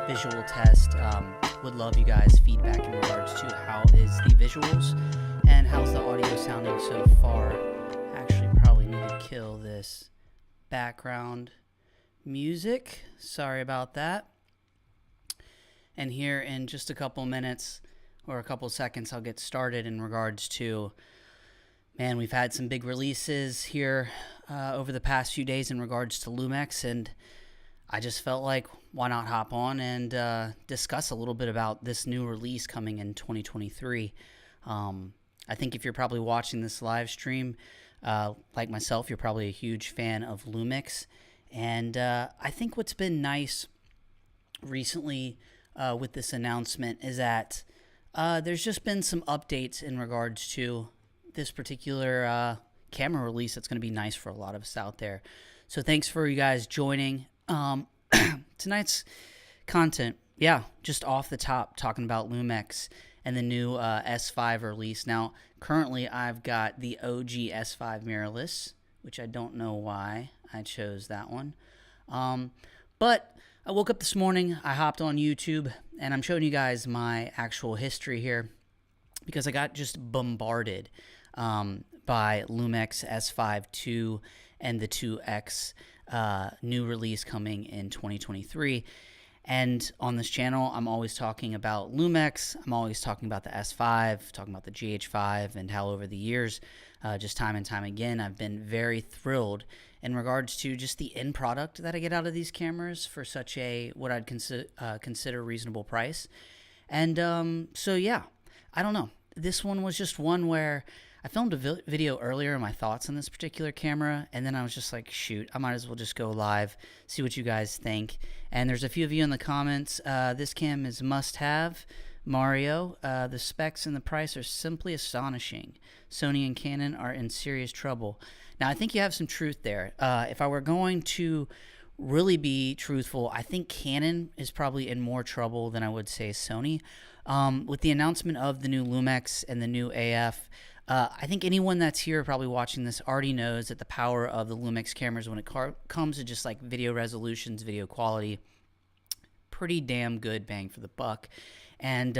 visual test. Would love you guys' feedback in regards to how is the visuals and how's the audio sounding so far. Actually, probably need to kill this background music. Sorry about that. And here in just a couple minutes or a couple seconds, I'll get started in regards to, man, we've had some big releases here over the past few days in regards to Lumix, and I just felt like why not hop on and discuss a little bit about this new release coming in 2023. I think if you're probably watching this live stream, like myself, you're probably a huge fan of Lumix. And I think what's been nice recently with this announcement is that there's just been some updates in regards to this particular camera release that's going to be nice for a lot of us out there. So thanks for you guys joining. Tonight's content, just off the top, talking about Lumix and the new S5 release. Now, currently, I've got the OG S5 mirrorless, which I don't know why I chose that one. But I woke up this morning, I hopped on YouTube, and I'm showing you guys my actual history here because I got just bombarded by Lumix S5 II and the 2X new release coming in 2023. And on this channel, I'm always talking about Lumix. I'm always talking about the S5, talking about the GH5, and how over the years, just time and time again, I've been very thrilled in regards to just the end product that I get out of these cameras for such a, what I'd consider reasonable price. And so yeah, I don't know. This one was just one where I filmed a video earlier, my thoughts on this particular camera, and then I was just like, shoot, I might as well just go live, see what you guys think. And there's a few of you in the comments, this cam is must-have. Mario, the specs and the price are simply astonishing. Sony and Canon are in serious trouble. Now, I think you have some truth there. If I were going to really be truthful, I think Canon is probably in more trouble than I would say Sony. With the announcement of the new Lumix and the new AF, I think anyone that's here probably watching this already knows that the power of the Lumix cameras when it comes to just like video resolutions, video quality, pretty damn good bang for the buck. And,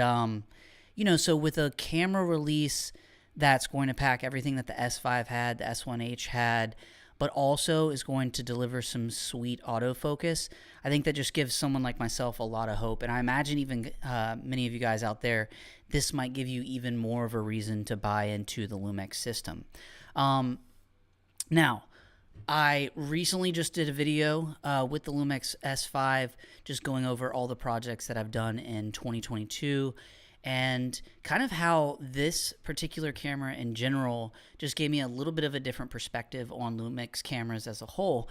so with a camera release that's going to pack everything that the S5 had, the S1H had, but also is going to deliver some sweet autofocus, I think that just gives someone like myself a lot of hope. And I imagine even many of you guys out there, this might give you even more of a reason to buy into the Lumix system. Now, I recently just did a video with the Lumix S5, just going over all the projects that I've done in 2022 and kind of how this particular camera in general just gave me a little bit of a different perspective on Lumix cameras as a whole.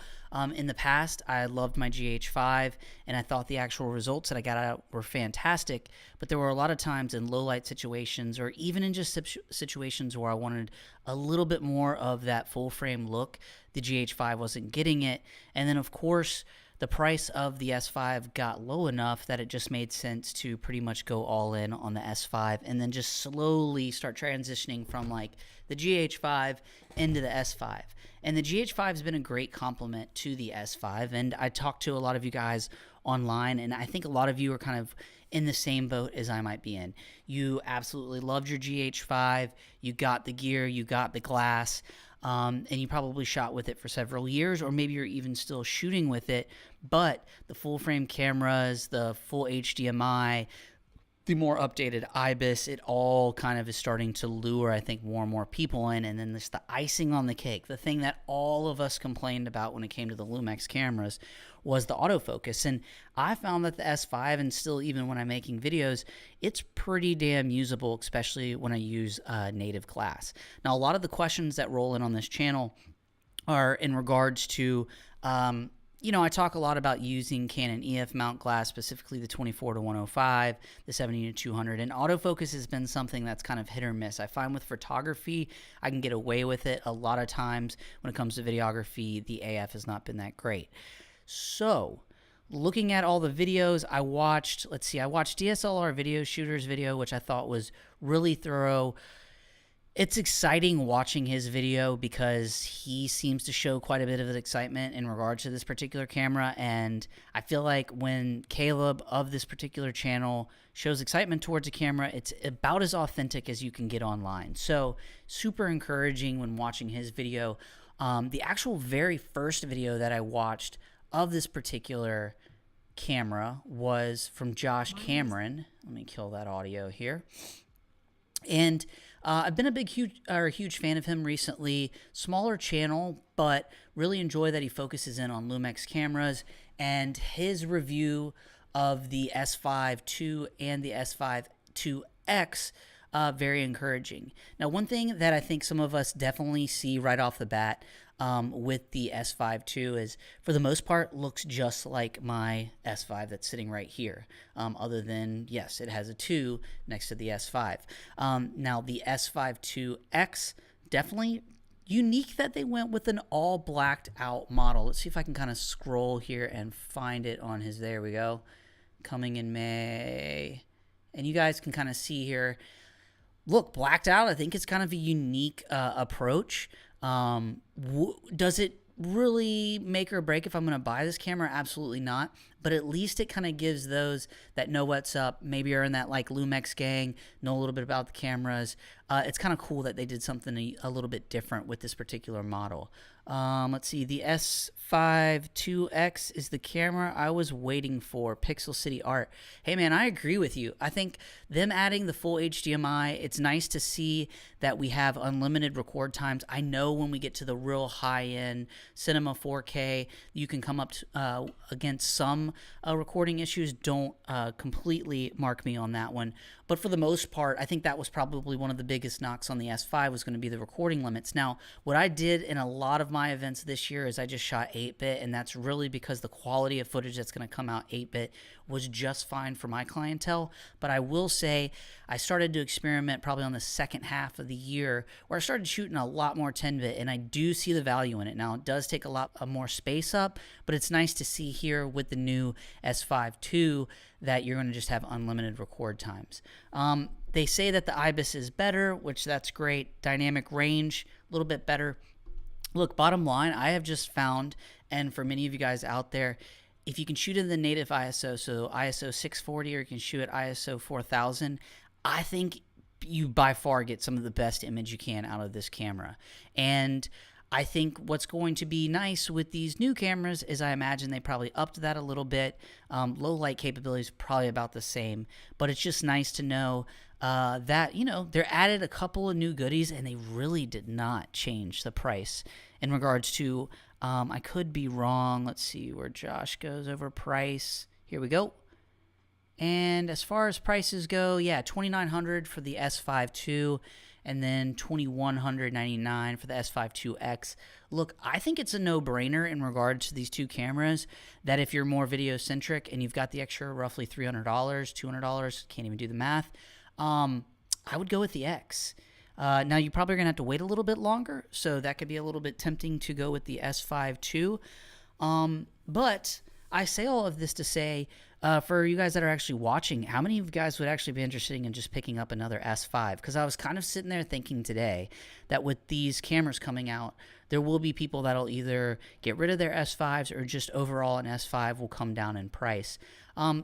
In the past, I loved my GH5, and I thought the actual results that I got out were fantastic, but there were a lot of times in low light situations or even in just situations where I wanted a little bit more of that full frame look. The GH5 wasn't getting it, and then of course, the price of the S5 got low enough that it just made sense to pretty much go all in on the S5 and then just slowly start transitioning from like the GH5 into the S5. And the GH5 has been a great complement to the S5. And I talked to a lot of you guys online, and I think a lot of you are kind of in the same boat as I might be in. You absolutely loved your GH5. You got the gear, you got the glass. And you probably shot with it for several years, or maybe you're even still shooting with it, but the full frame cameras, the full HDMI, the more updated IBIS, it all kind of is starting to lure, I think, more and more people in. And then there's the icing on the cake, the thing that all of us complained about when it came to the Lumix cameras was the autofocus. And I found that the S5, and still even when I'm making videos, it's pretty damn usable, especially when I use native glass. Now, a lot of the questions that roll in on this channel are in regards to I talk a lot about using Canon EF mount glass, specifically the 24-105, the 70-200, and autofocus has been something that's kind of hit or miss. I find with photography, I can get away with it a lot of times. When it comes to videography, the AF has not been that great. So, looking at all the videos I watched, I watched DSLR video shooters video, which I thought was really thorough. It's exciting watching his video because he seems to show quite a bit of excitement in regards to this particular camera. And I feel like when Caleb of this particular channel shows excitement towards a camera, it's about as authentic as you can get online. So super encouraging when watching his video. The actual very first video that I watched of this particular camera was from Josh Cameron. Let me kill that audio here. And I've been a huge fan of him recently. Smaller channel, but really enjoy that he focuses in on Lumix cameras. And his review of the S5ii and the S5iiX, very encouraging. Now, one thing that I think some of us definitely see right off the bat with the S5ii is, for the most part, looks just like my S5 that's sitting right here, other than, yes, it has a 2 next to the S5. Now, the S5iiX, definitely unique that they went with an all blacked out model. Let's see if I can kind of scroll here and find it on his, there we go, coming in May. And you guys can kind of see here, look, blacked out. I think it's kind of a unique approach. Does it really make or break if I'm going to buy this camera? Absolutely not. But at least it kind of gives those that know what's up, maybe are in that like Lumix gang, know a little bit about the cameras. It's kind of cool that they did something a little bit different with this particular model. Let's see, the S5iiX is the camera I was waiting for. Pixel City Art. Hey man, I agree with you. I think them adding the full HDMI, it's nice to see that we have unlimited record times. I know when we get to the real high-end cinema 4K, you can come up to, against some recording issues. Don't completely mark me on that one. But for the most part, I think that was probably one of the biggest knocks on the S5 was going to be the recording limits. Now, what I did in a lot of my events this year is I just shot 8-bit, and that's really because the quality of footage that's going to come out 8-bit was just fine for my clientele. But I will say I started to experiment probably on the second half of the year where I started shooting a lot more 10-bit, and I do see the value in it. Now, it does take a lot more space up, but it's nice to see here with the new S5 II that you're going to just have unlimited record times. They say that the IBIS is better, which that's great. Dynamic range, a little bit better. Look, bottom line, I have just found, and for many of you guys out there, if you can shoot in the native ISO, so ISO 640, or you can shoot at ISO 4000, I think you by far get some of the best image you can out of this camera. And I think what's going to be nice with these new cameras is I imagine they probably upped that a little bit. Low light capability is probably about the same, but it's just nice to know that, you know, they're added a couple of new goodies and they really did not change the price in regards to, I could be wrong. Let's see where Josh goes over price. Here we go. And as far as prices go, yeah, $2,900 for the S5 II, and then $2,199 for the S5iiX. Look, I think it's a no-brainer in regards to these two cameras, that if you're more video-centric and you've got the extra roughly $300, $200, can't even do the math, I would go with the X. Now, you probably are going to have to wait a little bit longer, so that could be a little bit tempting to go with the S5 II. But I say all of this to say, for you guys that are actually watching, how many of you guys would actually be interested in just picking up another S5? Because I was kind of sitting there thinking today that with these cameras coming out, there will be people that'll either get rid of their S5s or just overall an S5 will come down in price.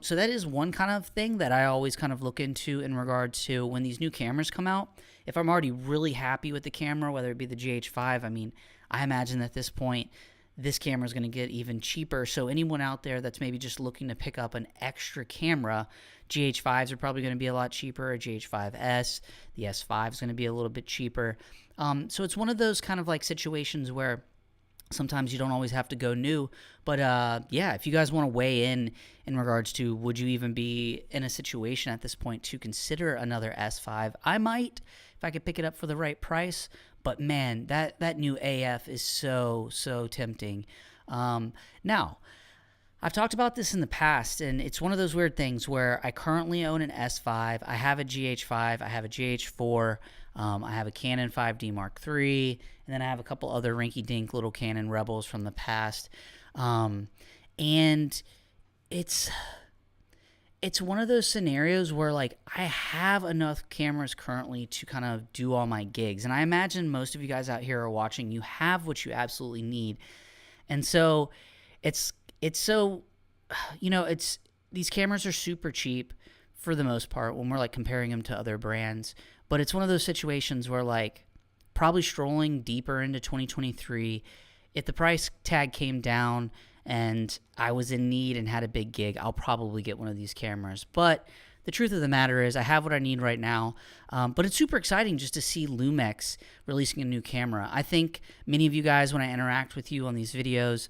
So that is one kind of thing that I always kind of look into in regards to when these new cameras come out. If I'm already really happy with the camera, whether it be the GH5, I mean, I imagine at this point, this camera is going to get even cheaper. So anyone out there that's maybe just looking to pick up an extra camera, GH5s are probably going to be a lot cheaper. A GH5S, the S5 is going to be a little bit cheaper. So it's one of those kind of like situations where sometimes you don't always have to go new. But yeah, if you guys want to weigh in regards to would you even be in a situation at this point to consider another S5, I might if I could pick it up for the right price. But man, that new AF is so tempting. Now, I've talked about this in the past, and it's one of those weird things where I currently own an S5, I have a GH5, I have a GH4, I have a Canon 5D Mark III, and then I have a couple other rinky-dink little Canon Rebels from the past. And it's it's one of those scenarios where like I have enough cameras currently to kind of do all my gigs. And I imagine most of you guys out here are watching, you have what you absolutely need. And so it's so, it's these cameras are super cheap for the most part when we're like comparing them to other brands. But it's one of those situations where like probably strolling deeper into 2023, if the price tag came down and I was in need and had a big gig, I'll probably get one of these cameras. But the truth of the matter is I have what I need right now. But it's super exciting just to see Lumix releasing a new camera. I think many of you guys, when I interact with you on these videos,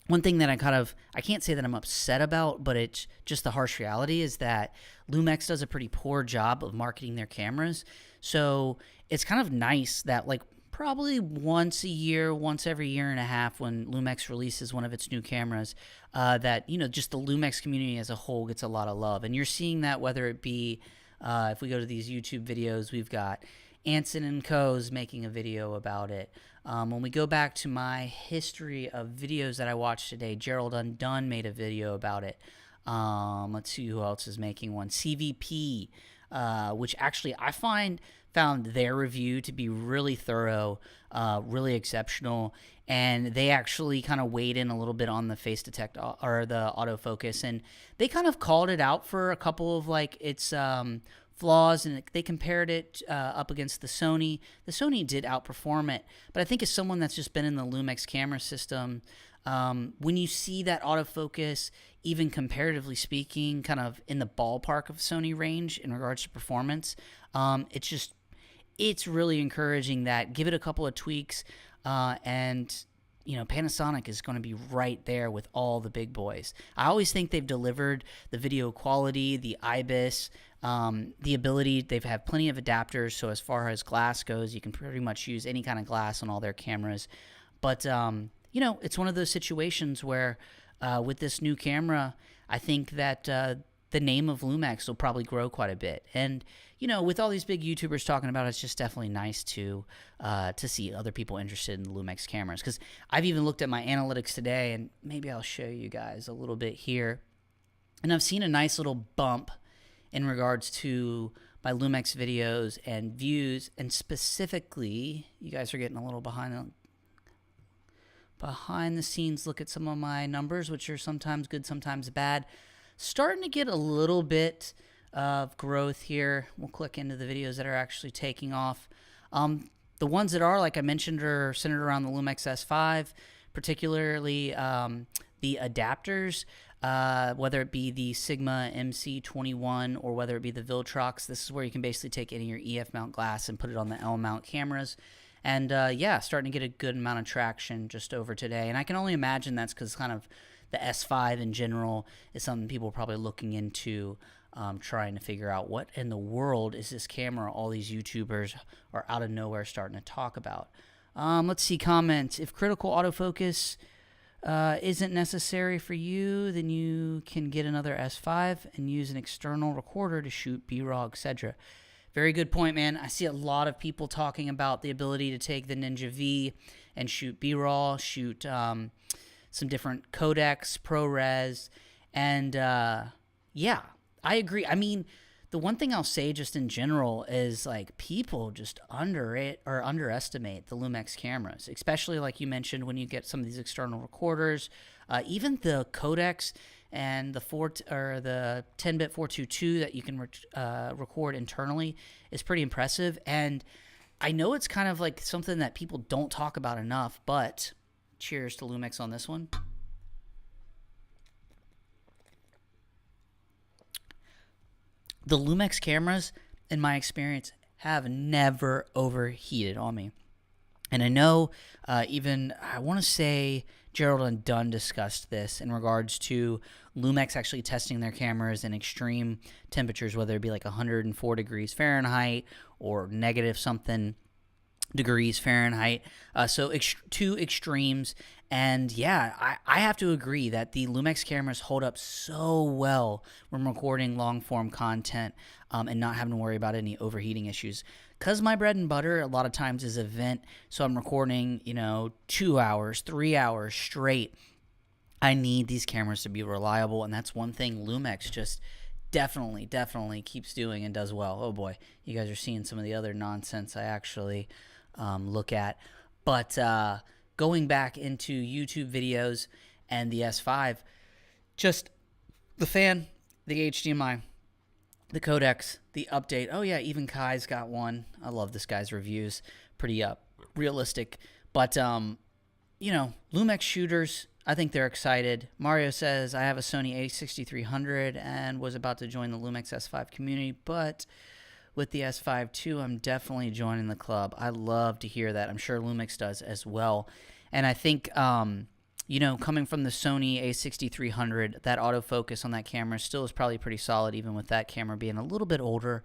one thing that I can't say that I'm upset about, but it's just the harsh reality is that Lumix does a pretty poor job of marketing their cameras. So it's kind of nice that like probably once every year and a half when Lumix releases one of its new cameras, that, just the Lumix community as a whole gets a lot of love. And you're seeing that whether it be, if we go to these YouTube videos, we've got Anson and Co's making a video about it. When we go back to my history of videos that I watched today, Gerald Undone made a video about it. Let's see who else is making one. CVP, which actually I found their review to be really thorough, really exceptional, and they actually kind of weighed in a little bit on the face detect or the autofocus, and they kind of called it out for a couple of like its flaws, and they compared it up against the Sony. The Sony did outperform it, but I think as someone that's just been in the Lumix camera system, when you see that autofocus, even comparatively speaking, kind of in the ballpark of Sony range in regards to performance, it's really encouraging that give it a couple of tweaks, and Panasonic is going to be right there with all the big boys. I always think they've delivered the video quality, the IBIS, the ability. They've had plenty of adapters, so as far as glass goes, you can pretty much use any kind of glass on all their cameras. But it's one of those situations where with this new camera, I think that the name of Lumix will probably grow quite a bit. And with all these big YouTubers talking about it, it's just definitely nice to see other people interested in the Lumix cameras. Because I've even looked at my analytics today, and maybe I'll show you guys a little bit here. And I've seen a nice little bump in regards to my Lumix videos and views. And specifically, you guys are getting a little behind the scenes look at some of my numbers, which are sometimes good, sometimes bad. Starting to get a little bit of growth here. We'll click into the videos that are actually taking off. The ones that are, like I mentioned, are centered around the Lumix S5, particularly the adapters, whether it be the Sigma MC21 or whether it be the Viltrox. This is where you can basically take any of your EF mount glass and put it on the L mount cameras. And starting to get a good amount of traction just over today. And I can only imagine that's because kind of the S5 in general is something people are probably looking into, trying to figure out what in the world is this camera all these YouTubers are out of nowhere starting to talk about. Let's see comments. If critical autofocus isn't necessary for you, then you can get another S5 and use an external recorder to shoot B-roll, etc. Very good point, man. I see a lot of people talking about the ability to take the Ninja V and shoot B-roll, shoot some different codecs, ProRes, and I agree. I mean, the one thing I'll say just in general is like people just underestimate the Lumix cameras, especially like you mentioned when you get some of these external recorders, even the codecs. And the 10-bit 422 that you can record internally is pretty impressive. And I know it's kind of like something that people don't talk about enough, but cheers to Lumix on this one. The Lumix cameras, in my experience, have never overheated on me. And I know I want to say Gerald Undone discussed this in regards to Lumix actually testing their cameras in extreme temperatures, whether it be like 104 degrees Fahrenheit or negative something degrees Fahrenheit. So two extremes. And yeah, I have to agree that the Lumix cameras hold up so well when recording long form content and not having to worry about any overheating issues. Because my bread and butter a lot of times is event, so I'm recording, 2 hours, 3 hours straight. I need these cameras to be reliable, and that's one thing Lumix just definitely keeps doing and does well. Oh boy, you guys are seeing some of the other nonsense I actually look at. But going back into YouTube videos and the S5, just the fan, the HDMI, the codecs, the update. Oh yeah, even Kai's got one. I love this guy's reviews. Pretty realistic. But you know, Lumix shooters, I think they're excited. Mario says, I have a Sony a6300 and was about to join the Lumix S5 community, but with the S5 II, I'm definitely joining the club. I love to hear that. I'm sure Lumix does as well. And I think, you know, coming from the Sony a6300, that autofocus on that camera still is probably pretty solid, even with that camera being a little bit older.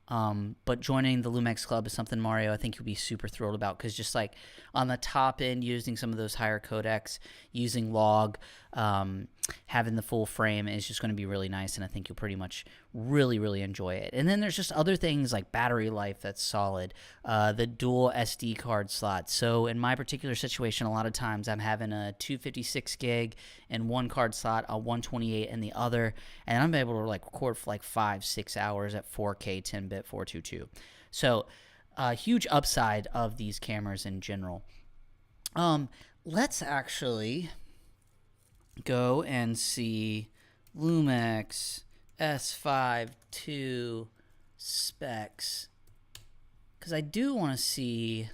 But joining the Lumix Club is something, Mario, I think you'll be super thrilled about, because just like on the top end, using some of those higher codecs, using log, having the full frame is just going to be really nice, and I think you'll pretty much really enjoy it. And then there's just other things like battery life that's solid, the dual SD card slot. So in my particular situation, a lot of times I'm having a 256 gig in one card slot, a 128 in the other, and I'm able to like record for like 5-6 hours at 4K 10-bit 422. So huge upside of these cameras in general. Let's actually go and see Lumix S5 II specs, because I do want to see.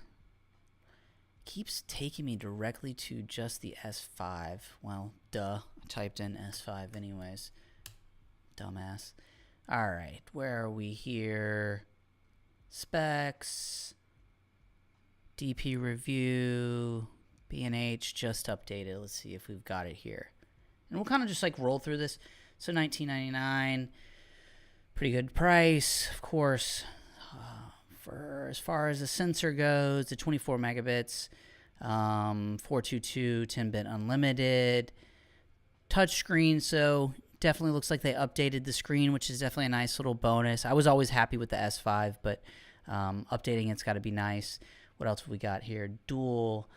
Keeps taking me directly to just the S5. Well, duh, I typed in S5 anyways. Dumbass. All right, where are we here? Specs, DP review, B&H just updated. Let's see if we've got it here. And we'll kind of just like roll through this. So $19.99, pretty good price, of course. For as far as the sensor goes, the 24 megabits, 422, 10-bit unlimited, touchscreen. So definitely looks like they updated the screen, which is definitely a nice little bonus. I was always happy with the S5, but updating it's got to be nice. What else have we got here? Dual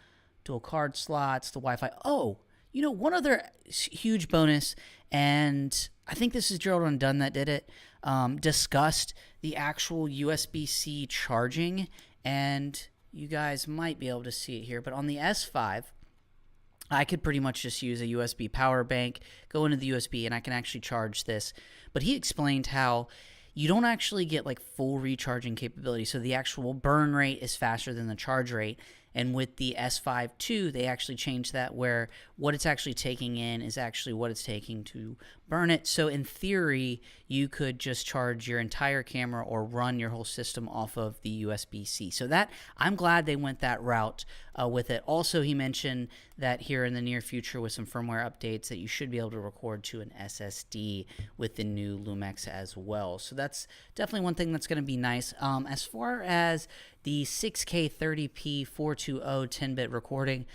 card slots, the Wi-Fi. Oh, you know, one other huge bonus, and I think this is Gerald Undone that did it, discussed the actual USB-C charging, and you guys might be able to see it here, but on the S5, I could pretty much just use a USB power bank, go into the USB, and I can actually charge this. But he explained how you don't actually get like full recharging capability, so the actual burn rate is faster than the charge rate. And with the S5 II, they actually changed that, where what it's actually taking in is actually what it's taking to burn it. So in theory, you could just charge your entire camera or run your whole system off of the USB-C. So that, I'm glad they went that route with it. Also, he mentioned that here in the near future with some firmware updates that you should be able to record to an SSD with the new Lumix as well. So that's definitely one thing that's going to be nice. As far as the 6K 30p 420 10-bit recording,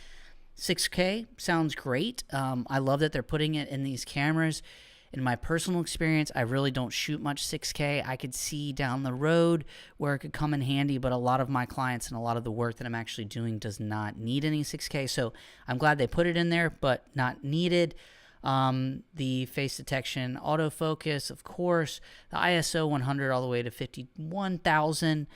6K sounds great. I love that they're putting it in these cameras. In my personal experience, I really don't shoot much 6K. I could see down the road where it could come in handy, but a lot of my clients and a lot of the work that I'm actually doing does not need any 6K. So I'm glad they put it in there, but not needed. The face detection, autofocus, of course, the ISO 100 all the way to 51,000.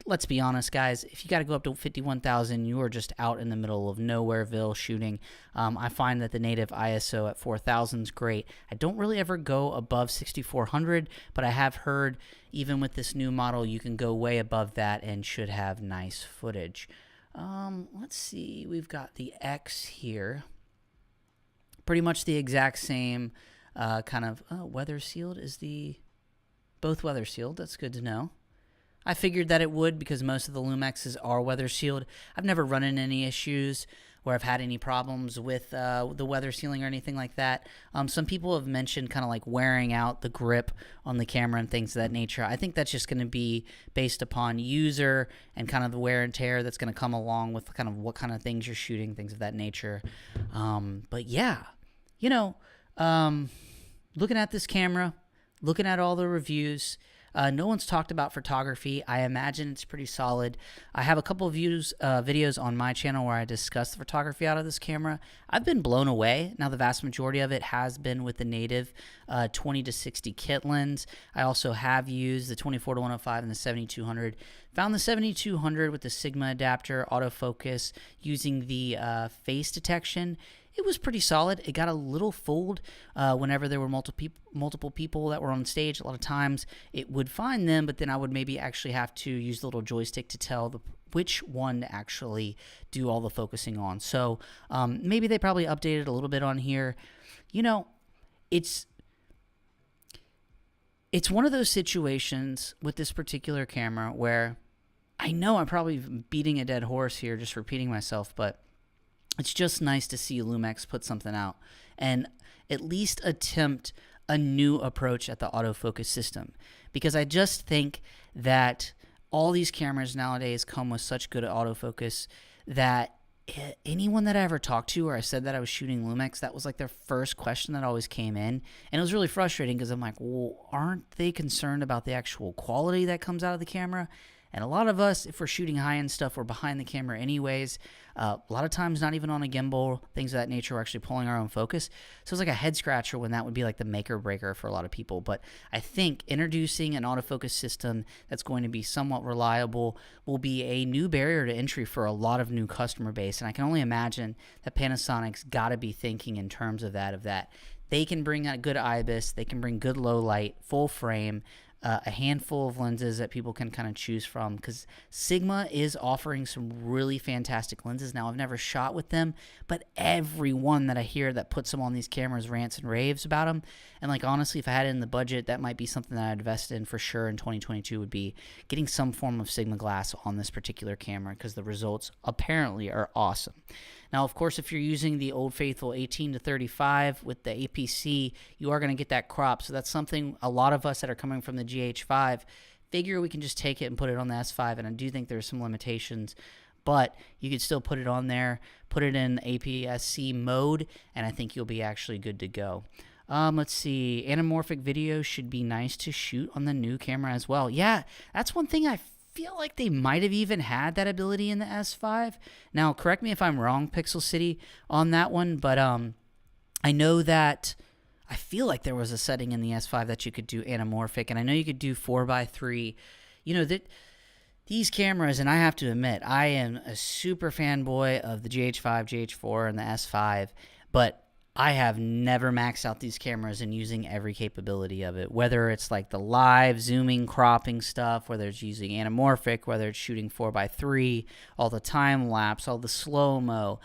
Let's be honest, guys, if you got to go up to 51,000, you are just out in the middle of nowhereville shooting. I find that the native ISO at 4,000 is great. I don't really ever go above 6,400, but I have heard even with this new model, you can go way above that and should have nice footage. Let's see, we've got the X here. Pretty much the exact same kind of weather sealed. Is the both weather sealed? That's good to know. I figured that it would, because most of the Lumixes are weather sealed. I've never run into any issues where I've had any problems with the weather sealing or anything like that. Some people have mentioned kind of like wearing out the grip on the camera and things of that nature. I think that's just going to be based upon user and kind of the wear and tear that's going to come along with kind of what kind of things you're shooting, things of that nature. But yeah, you know, looking at this camera, looking at all the reviews, No one's talked about photography. I imagine it's pretty solid. I have a couple of videos on my channel where I discuss the photography out of this camera. I've been blown away. Now, the vast majority of it has been with the native 20 to 60 kit lens. I also have used the 24 to 105 and the 7200. Found the 7200 with the Sigma adapter autofocus using the face detection. It was pretty solid. It got a little fooled whenever there were multiple people that were on stage. A lot of times it would find them, but then I would maybe actually have to use the little joystick to tell which one to actually do all the focusing on. So maybe they probably updated a little bit on here. You know, it's one of those situations with this particular camera where I know I'm probably beating a dead horse here, just repeating myself, but it's just nice to see Lumix put something out and at least attempt a new approach at the autofocus system, because I just think that all these cameras nowadays come with such good autofocus that anyone that I ever talked to or I said that I was shooting Lumix, that was like their first question that always came in. And it was really frustrating because I'm like, well, aren't they concerned about the actual quality that comes out of the camera? And a lot of us, if we're shooting high-end stuff, we're behind the camera anyways. A lot of times not even on a gimbal, things of that nature, we're actually pulling our own focus. So it's like a head-scratcher when that would be like the make-or-breaker for a lot of people. But I think introducing an autofocus system that's going to be somewhat reliable will be a new barrier to entry for a lot of new customer base. And I can only imagine that Panasonic's got to be thinking in terms of that. They can bring a good IBIS, they can bring good low light, full frame, a handful of lenses that people can kind of choose from, because Sigma is offering some really fantastic lenses. Now, I've never shot with them, but everyone that I hear that puts them on these cameras rants and raves about them. And like, honestly, if I had it in the budget, that might be something that I'd invest in for sure in 2022, would be getting some form of Sigma glass on this particular camera, because the results apparently are awesome. Now, of course, if you're using the Old Faithful 18 to 35 with the APC, you are going to get that crop. So that's something a lot of us that are coming from the GH5 figure we can just take it and put it on the S5. And I do think there's some limitations, but you could still put it on there, put it in APS-C mode, and I think you'll be actually good to go. Let's see. Anamorphic video should be nice to shoot on the new camera as well. Yeah, that's one thing I feel like they might have even had that ability in the S5. Now, correct me if I'm wrong, Pixel City, on that one, but I know that I feel like there was a setting in the S5 that you could do anamorphic, and I know you could do 4x3. You know, that these cameras, and I have to admit, I am a super fanboy of the GH5, GH4, and the S5, but I have never maxed out these cameras and using every capability of it, whether it's like the live zooming, cropping stuff, whether it's using anamorphic, whether it's shooting 4x3, all the time lapse, all the slow-mo,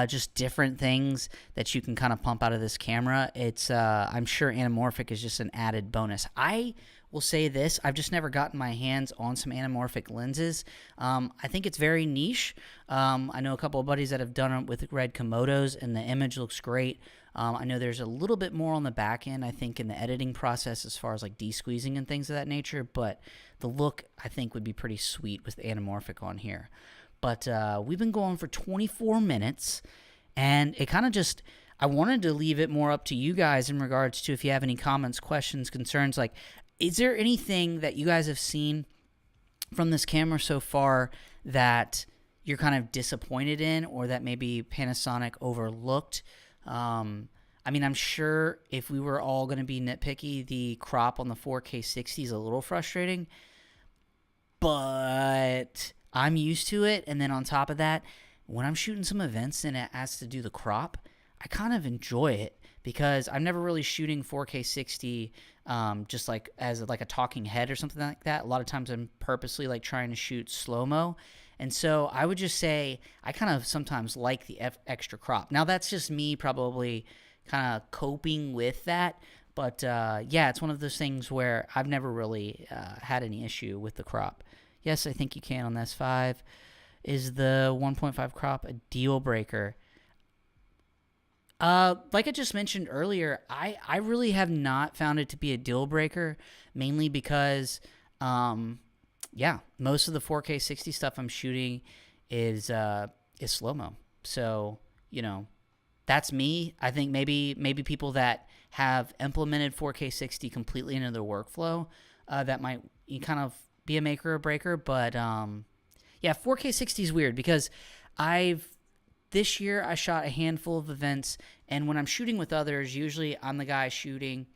just different things that you can kind of pump out of this camera. It's I'm sure anamorphic is just an added bonus. I will say this, I've just never gotten my hands on some anamorphic lenses. I think it's very niche. I know a couple of buddies that have done it with red Komodos, and the image looks great. I know there's a little bit more on the back end, I think, in the editing process as far as like de-squeezing and things of that nature, but the look, I think, would be pretty sweet with anamorphic on here. But we've been going for 24 minutes, and it kind of just, I wanted to leave it more up to you guys in regards to if you have any comments, questions, concerns. Like, is there anything that you guys have seen from this camera so far that you're kind of disappointed in, or that maybe Panasonic overlooked? I mean, I'm sure if we were all going to be nitpicky, the crop on the 4K 60 is a little frustrating, but I'm used to it. And then on top of that, when I'm shooting some events and it has to do the crop, I kind of enjoy it, because I'm never really shooting 4K 60 just like as like a talking head or something like that. A lot of times I'm purposely like trying to shoot slow-mo. And so I would just say I kind of sometimes like the extra crop. Now, that's just me probably kind of coping with that. But yeah, it's one of those things where I've never really had any issue with the crop. Yes, I think you can on the S5. Is the 1.5 crop a deal breaker? Like I just mentioned earlier, I really have not found it to be a deal breaker, mainly because, yeah, most of the 4K 60 stuff I'm shooting is slow-mo. So, you know, that's me. I think maybe people that have implemented 4K 60 completely into their workflow that might kind of be a maker or breaker. But yeah, 4K 60 is weird because this year I shot a handful of events, and when I'm shooting with others, usually I'm the guy shooting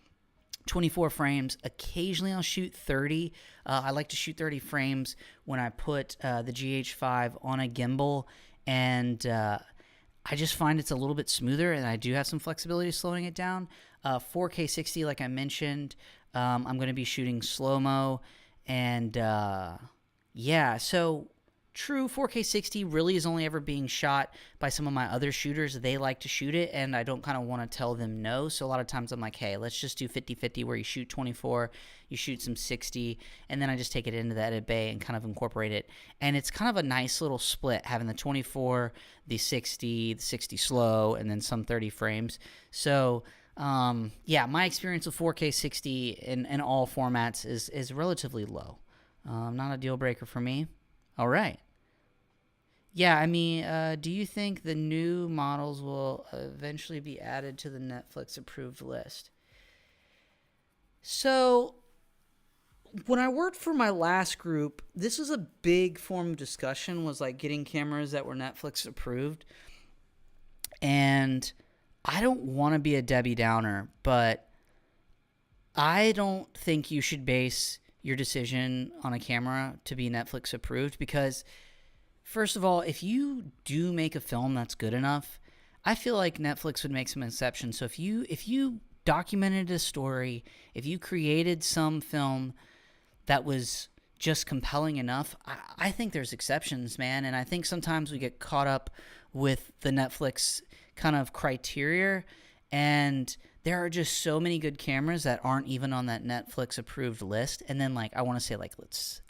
24 frames. Occasionally I'll shoot 30. I like to shoot 30 frames when I put the GH5 on a gimbal, and I just find it's a little bit smoother, and I do have some flexibility slowing it down. 4K 60, like I mentioned, I'm going to be shooting slow-mo, and yeah, so true, 4K 60 really is only ever being shot by some of my other shooters. They like to shoot it, and I don't kind of want to tell them no. So a lot of times I'm like, hey, let's just do 50-50 where you shoot 24, you shoot some 60, and then I just take it into the edit bay and kind of incorporate it. And it's kind of a nice little split, having the 24, the 60 slow, and then some 30 frames. So yeah, my experience with 4K 60 in all formats is relatively low. Not a deal breaker for me. All right. Yeah, I mean, do you think the new models will eventually be added to the Netflix approved list? So, when I worked for my last group, this was a big form of discussion, was like getting cameras that were Netflix approved. And I don't want to be a Debbie Downer, but I don't think you should base your decision on a camera to be Netflix approved, because first of all, if you do make a film that's good enough, I feel like Netflix would make some exceptions. So if you documented a story, if you created some film that was just compelling enough, I think there's exceptions, man. And I think sometimes we get caught up with the Netflix kind of criteria, and there are just so many good cameras that aren't even on that Netflix approved list. And then, like, I want to say, like,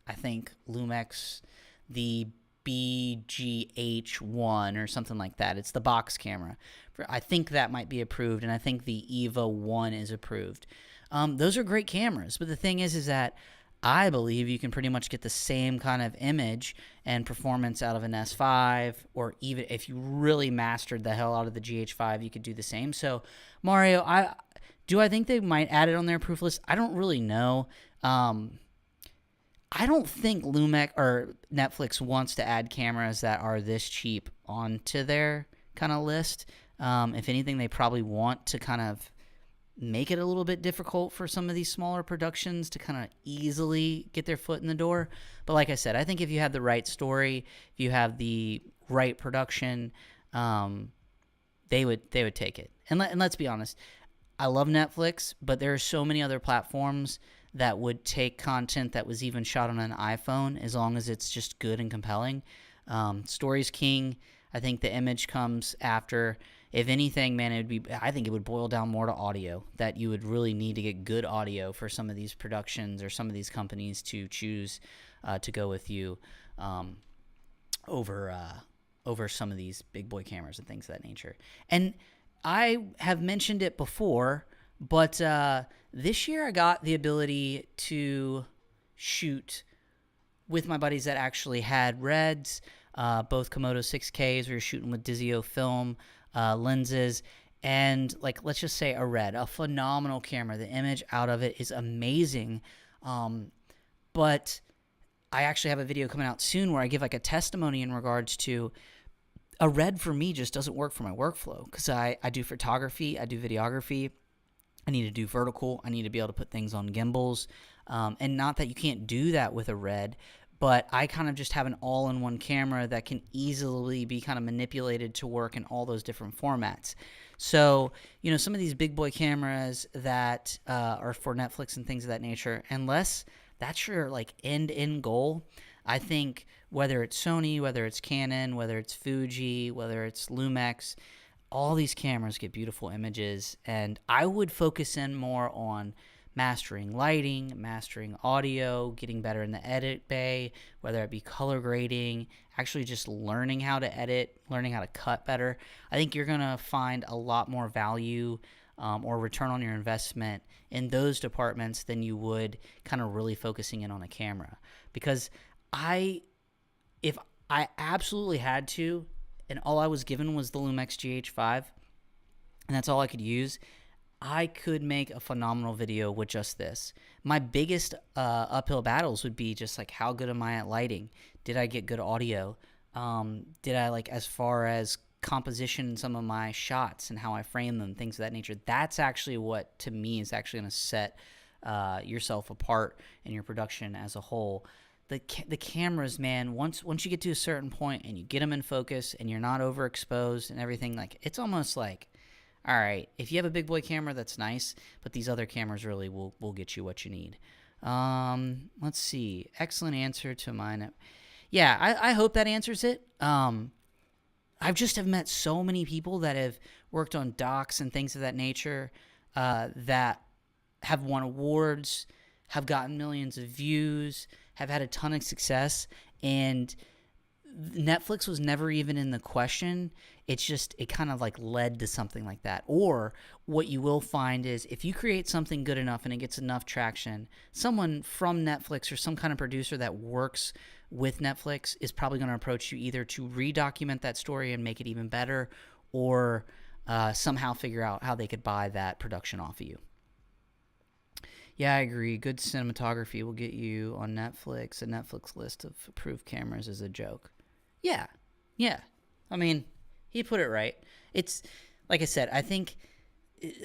I think Lumix, the BGH1 or something like that. It's the box camera. I think that might be approved, and I think the EVA 1 is approved. Those are great cameras, but the thing is that I believe you can pretty much get the same kind of image and performance out of an S5, or even if you really mastered the hell out of the GH5, you could do the same. So, Mario, I think they might add it on their approved list? I don't really know. I don't think Lumix or Netflix wants to add cameras that are this cheap onto their kind of list. If anything, they probably want to kind of make it a little bit difficult for some of these smaller productions to kind of easily get their foot in the door. But like I said, I think if you have the right story, if you have the right production, they would take it. And let's be honest, I love Netflix, but there are so many other platforms that would take content that was even shot on an iPhone, as long as it's just good and compelling. Story's king. I think the image comes after. If anything, man, I think it would boil down more to audio, that you would really need to get good audio for some of these productions or some of these companies to choose to go with you over some of these big boy cameras and things of that nature. And I have mentioned it before, but this year I got the ability to shoot with my buddies that actually had Reds, both Komodo 6Ks. We were shooting with Dizio film lenses, and like, let's just say a Red, a phenomenal camera. The image out of it is amazing, but I actually have a video coming out soon where I give like a testimony in regards to a Red. For me, just doesn't work for my workflow, because I do photography, I do videography, I need to do vertical, I need to be able to put things on gimbals, and not that you can't do that with a Red, but I kind of just have an all-in-one camera that can easily be kind of manipulated to work in all those different formats. So, you know, some of these big boy cameras that are for Netflix and things of that nature, unless that's your like end goal, I think whether it's Sony, whether it's Canon, whether it's Fuji, whether it's Lumix, all these cameras get beautiful images, and I would focus in more on mastering lighting, mastering audio, getting better in the edit bay, whether it be color grading, actually just learning how to edit, learning how to cut better. I think you're going to find a lot more value or return on your investment in those departments than you would kind of really focusing in on a camera. Because if I absolutely had to, and all I was given was the Lumix GH5, and that's all I could use, I could make a phenomenal video with just this. My biggest uphill battles would be just like, how good am I at lighting? Did I get good audio? Did I, like, as far as composition in some of my shots and how I frame them, things of that nature? That's actually what, to me, is actually going to set yourself apart in your production as a whole. The cameras, man, once you get to a certain point and you get them in focus and you're not overexposed and everything, like, it's almost like, all right, if you have a big boy camera, that's nice, but these other cameras really will get you what you need. Let's see. Excellent answer to mine. Yeah, I hope that answers it. I've just have met so many people that have worked on docs and things of that nature that have won awards, have gotten millions of views, have had a ton of success, and Netflix was never even in the question. It's just, it kind of like led to something like that. Or what you will find is, if you create something good enough and it gets enough traction, someone from Netflix or some kind of producer that works with Netflix is probably going to approach you either to redocument that story and make it even better, or somehow figure out how they could buy that production off of you. Yeah, I agree. Good cinematography will get you on Netflix. A Netflix list of approved cameras is a joke. Yeah. I mean, he put it right. It's, like I said, I think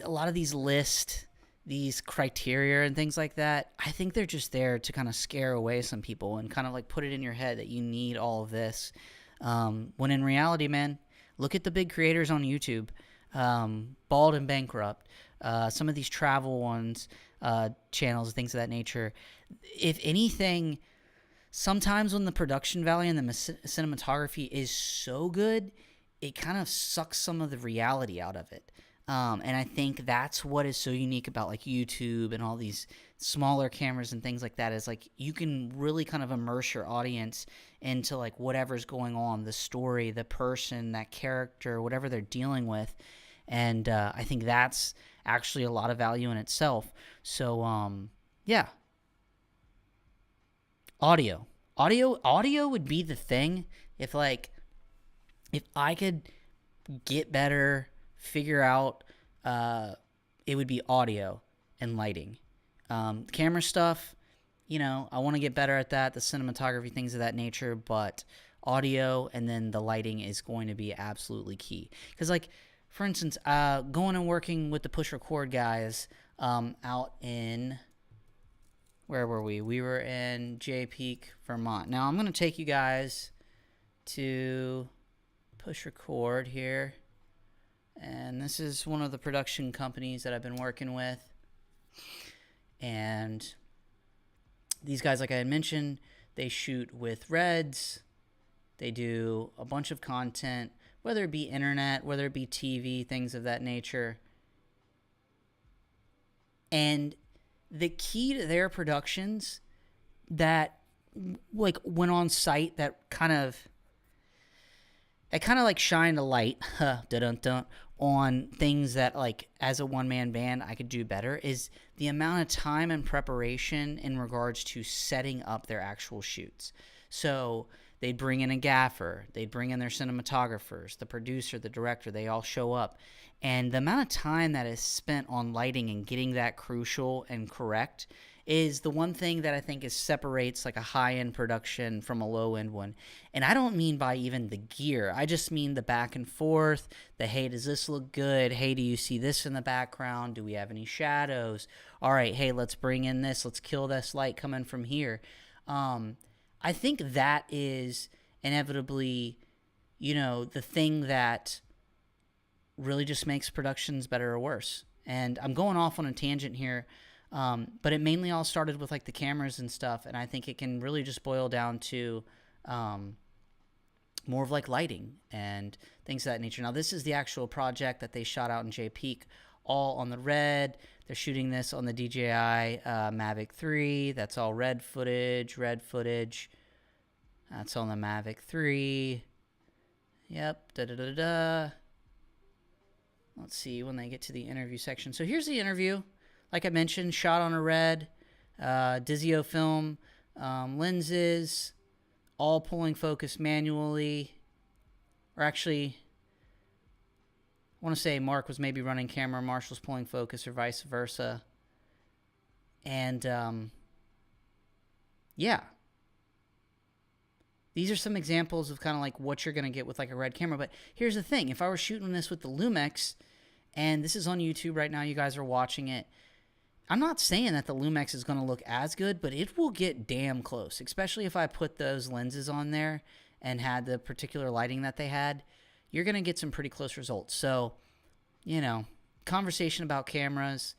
a lot of these lists, these criteria and things like that, I think they're just there to kind of scare away some people and kind of like put it in your head that you need all of this. When in reality, man, look at the big creators on YouTube, Bald and Bankrupt, some of these travel ones, channels, things of that nature. If anything, sometimes when the production value and the cinematography is so good, it kind of sucks some of the reality out of it. And I think that's what is so unique about like YouTube and all these smaller cameras and things like that, is like you can really kind of immerse your audience into like whatever's going on, the story, the person, that character, whatever they're dealing with. And I think that's actually a lot of value in itself. So, yeah. Audio would be the thing. If I could get better, figure out, it would be audio and lighting. Camera stuff, I want to get better at that, the cinematography, things of that nature, but audio and then the lighting is going to be absolutely key. Because, like, for instance, going and working with the push record guys out in, where were we? We were in Jay Peak, Vermont. Now I'm going to take you guys to push record here. And this is one of the production companies that I've been working with. And these guys, like I had mentioned, they shoot with Reds. They do a bunch of content, whether it be internet, whether it be TV, things of that nature. And the key to their productions that like went on site that kind of like shined a light on things that, like, as a one-man band I could do better, is the amount of time and preparation in regards to setting up their actual shoots. So they'd bring in a gaffer, they'd bring in their cinematographers, the producer, the director, they all show up. And the amount of time that is spent on lighting and getting that crucial and correct is the one thing that I think separates like a high-end production from a low-end one. And I don't mean by even the gear. I just mean the back and forth, the, hey, does this look good? Hey, do you see this in the background? Do we have any shadows? All right, hey, let's bring in this. Let's kill this light coming from here. I think that is inevitably, the thing that really just makes productions better or worse. And I'm going off on a tangent here, but it mainly all started with like the cameras and stuff, and I think it can really just boil down to more of like lighting and things of that nature. Now, this is the actual project that they shot out in Jay Peak, all on the Red. They're shooting this on the DJI Mavic 3. That's all red footage. That's on the Mavic 3. Yep, Let's see when they get to the interview section. So here's the interview. Like I mentioned, shot on a Red, Dizio film, lenses, all pulling focus manually. Or actually, want to say Mark was maybe running camera, Marshall's pulling focus, or vice versa. And yeah, these are some examples of kind of like what you're going to get with like a red camera. But here's the thing. If I were shooting this with the Lumix, and this is on YouTube right now, you guys are watching it, I'm not saying that the Lumix is going to look as good, but it will get damn close, especially if I put those lenses on there and had the particular lighting that they had. You're going to get some pretty close results. So, you know, conversation about cameras.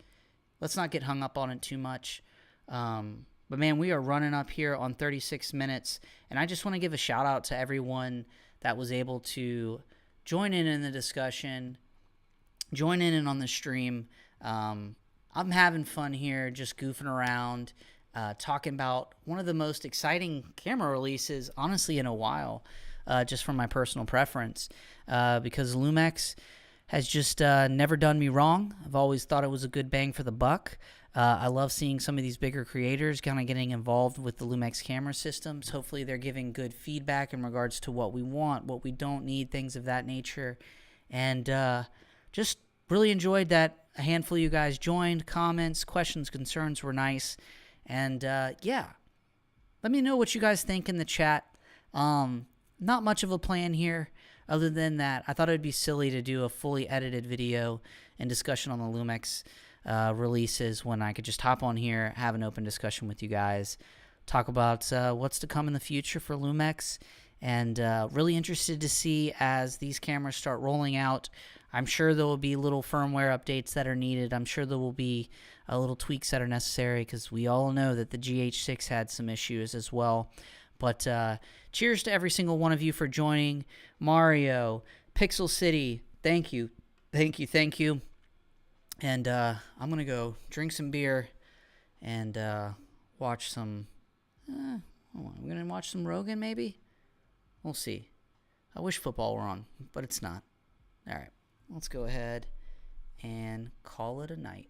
Let's not get hung up on it too much. But, man, we are running up here on 36 minutes, and I just want to give a shout-out to everyone that was able to join in the discussion, join in on the stream. I'm having fun here, just goofing around, talking about one of the most exciting camera releases, honestly, in a while, just from my personal preference, because Lumix has just never done me wrong. I've always thought it was a good bang for the buck. I love seeing some of these bigger creators kind of getting involved with the Lumix camera systems. Hopefully they're giving good feedback in regards to what we want, what we don't need, things of that nature. And just really enjoyed that a handful of you guys joined. Comments, questions, concerns were nice. And yeah, let me know what you guys think in the chat. Not much of a plan here other than that I thought it would be silly to do a fully edited video and discussion on the Lumix releases when I could just hop on here, have an open discussion with you guys, talk about what's to come in the future for Lumix, and really interested to see as these cameras start rolling out. I'm sure there will be little firmware updates that are needed. I'm sure there will be little tweaks that are necessary because we all know that the GH6 had some issues as well. But cheers to every single one of you for joining. Mario, Pixel City, thank you. Thank you, thank you. And I'm going to go drink some beer and watch some... I'm going to watch some Rogan maybe? We'll see. I wish football were on, but it's not. All right. Let's go ahead and call it a night.